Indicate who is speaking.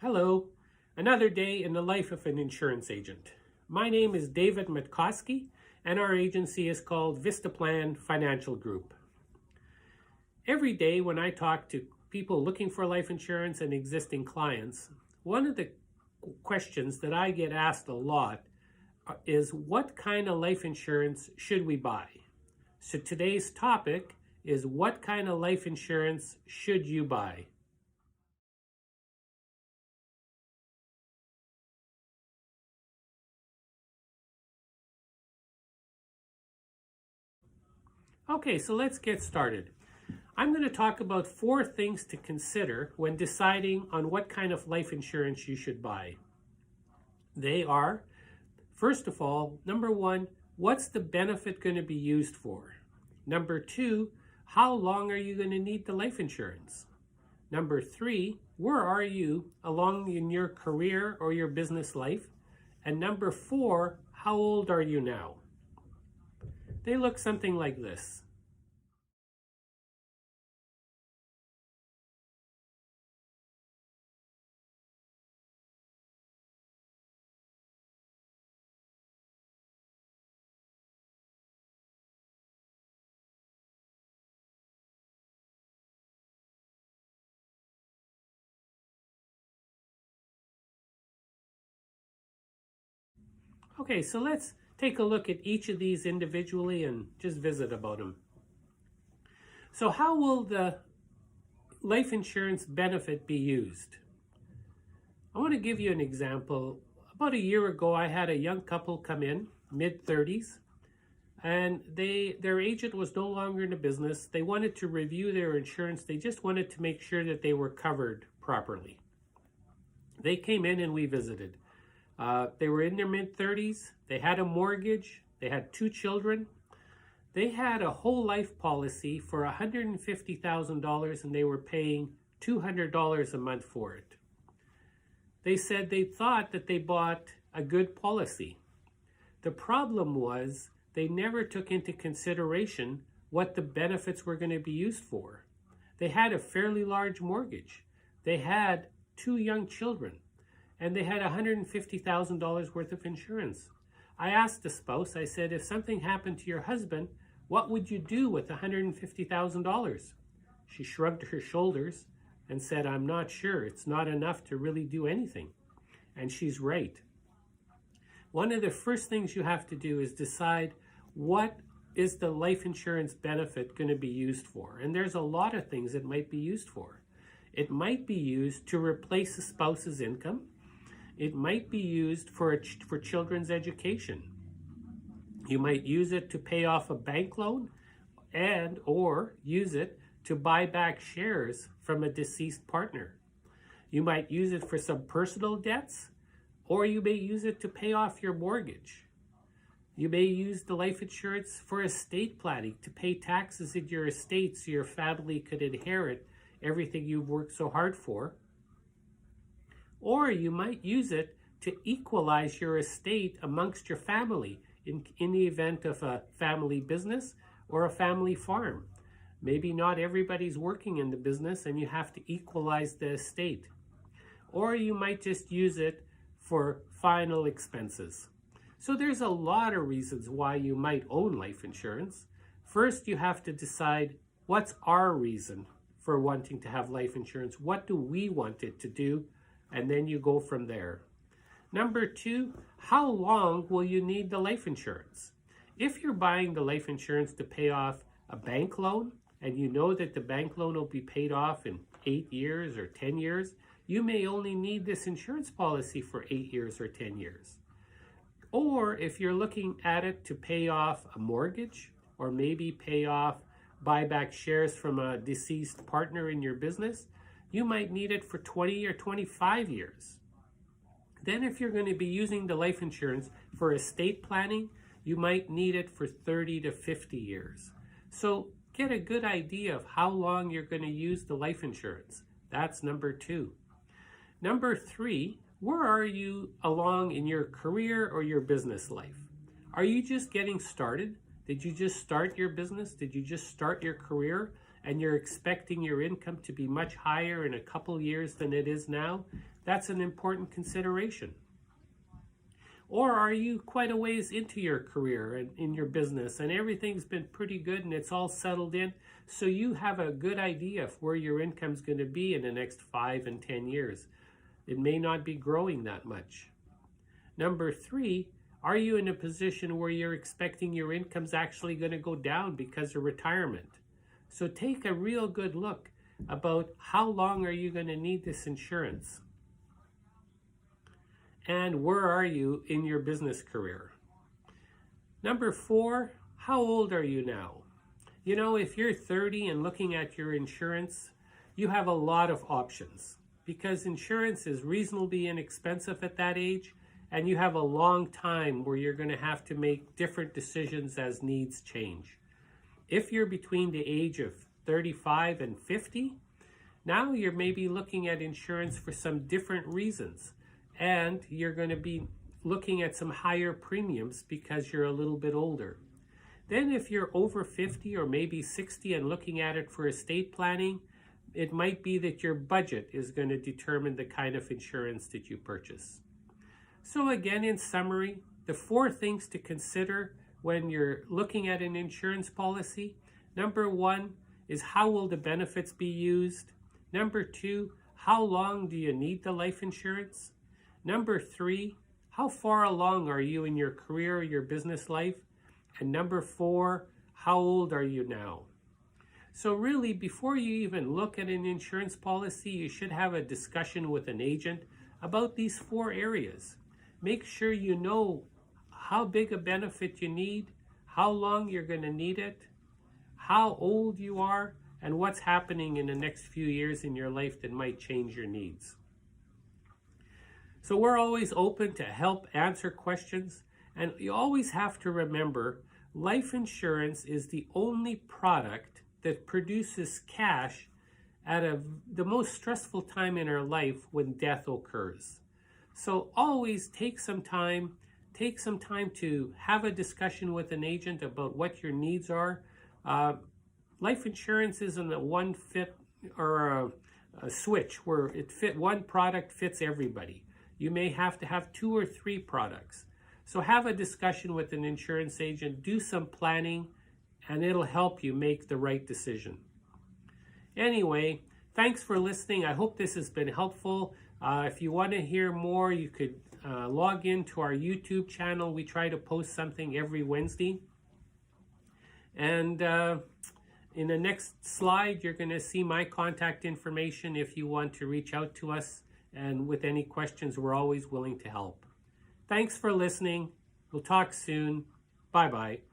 Speaker 1: Hello, another day in the life of an insurance agent. My name is David Matkoski, and our agency is called Vistaplan Financial Group. Every day when I talk to people looking for life insurance and existing clients, one of the questions that I get asked a lot is, what kind of life insurance should we buy? So today's topic is, what kind of life insurance should you buy? Okay, so let's get started. I'm going to talk about 4 things to consider when deciding on what kind of life insurance you should buy. They are, first of all, number 1, what's the benefit going to be used for? Number 2, how long are you going to need the life insurance? Number 3, where are you along in your career or your business life? And number 4, how old are you now? They look something like this. Okay, so let's take a look at each of these individually and just visit about them. So how will the life insurance benefit be used? I want to give you an example. About a year ago, I had a young couple come in, mid-30s, and their agent was no longer in the business. They wanted to review their insurance. They just wanted to make sure that they were covered properly. They came in and we visited. They were in their mid-30s. They had a mortgage. They had 2 children. They had a whole life policy for $150,000 and they were paying $200 a month for it. They said they thought that they bought a good policy. The problem was they never took into consideration what the benefits were going to be used for. They had a fairly large mortgage. They had 2 young children. And they had $150,000 worth of insurance. I asked the spouse, I said, if something happened to your husband, what would you do with $150,000? She shrugged her shoulders and said, I'm not sure. It's not enough to really do anything. And she's right. One of the first things you have to do is decide, what is the life insurance benefit going to be used for? And there's a lot of things it might be used for. It might be used to replace a spouse's income. It might be used for children's education. You might use it to pay off a bank loan or use it to buy back shares from a deceased partner. You might use it for some personal debts, or you may use it to pay off your mortgage. You may use the life insurance for estate planning, to pay taxes in your estate so your family could inherit everything you've worked so hard for. Or you might use it to equalize your estate amongst your family in the event of a family business or a family farm. Maybe not everybody's working in the business and you have to equalize the estate. Or you might just use it for final expenses. So there's a lot of reasons why you might own life insurance. First, you have to decide, what's our reason for wanting to have life insurance? What do we want it to do? And then you go from there. Number 2, how long will you need the life insurance? If you're buying the life insurance to pay off a bank loan, and you know that the bank loan will be paid off in 8 years or 10 years, you may only need this insurance policy for 8 years or 10 years. Or if you're looking at it to pay off a mortgage, or maybe buy back shares from a deceased partner in your business, you might need it for 20 or 25 years. Then if you're going to be using the life insurance for estate planning, you might need it for 30 to 50 years. So get a good idea of how long you're going to use the life insurance. That's number 2. Number 3, where are you along in your career or your business life? Are you just getting started? Did you just start your business? Did you just start your career? and you're expecting your income to be much higher in a couple years than it is now, that's an important consideration. Or are you quite a ways into your career and in your business and everything's been pretty good and it's all settled in, so you have a good idea of where your income's going to be in the next 5 and 10 years. It may not be growing that much. Number 3, are you in a position where you're expecting your income's actually going to go down because of retirement? So take a real good look about how long are you going to need this insurance? And where are you in your business career? Number 4, how old are you now? You know, if you're 30 and looking at your insurance, you have a lot of options because insurance is reasonably inexpensive at that age, and you have a long time where you're going to have to make different decisions as needs change. If you're between the age of 35 and 50, now you're maybe looking at insurance for some different reasons. And you're going to be looking at some higher premiums because you're a little bit older. Then if you're over 50 or maybe 60 and looking at it for estate planning, it might be that your budget is going to determine the kind of insurance that you purchase. So again, in summary, the 4 things to consider when you're looking at an insurance policy. Number 1 is, how will the benefits be used? Number 2, how long do you need the life insurance? Number 3, how far along are you in your career or your business life? And number 4, how old are you now? So really, before you even look at an insurance policy, you should have a discussion with an agent about these 4 areas. Make sure you know how big a benefit you need, how long you're going to need it, how old you are, and what's happening in the next few years in your life that might change your needs. So we're always open to help answer questions, and you always have to remember, life insurance is the only product that produces cash at the most stressful time in our life, when death occurs. So always take some time to have a discussion with an agent about what your needs are. Life insurance isn't a one fit or a switch where one product fits everybody. You may have to have 2 or 3 products. So have a discussion with an insurance agent, do some planning, and it'll help you make the right decision. Anyway, thanks for listening. I hope this has been helpful. If you want to hear more, you could log into our YouTube channel. We try to post something every Wednesday. And in the next slide, you're going to see my contact information if you want to reach out to us. And with any questions, we're always willing to help. Thanks for listening. We'll talk soon. Bye-bye.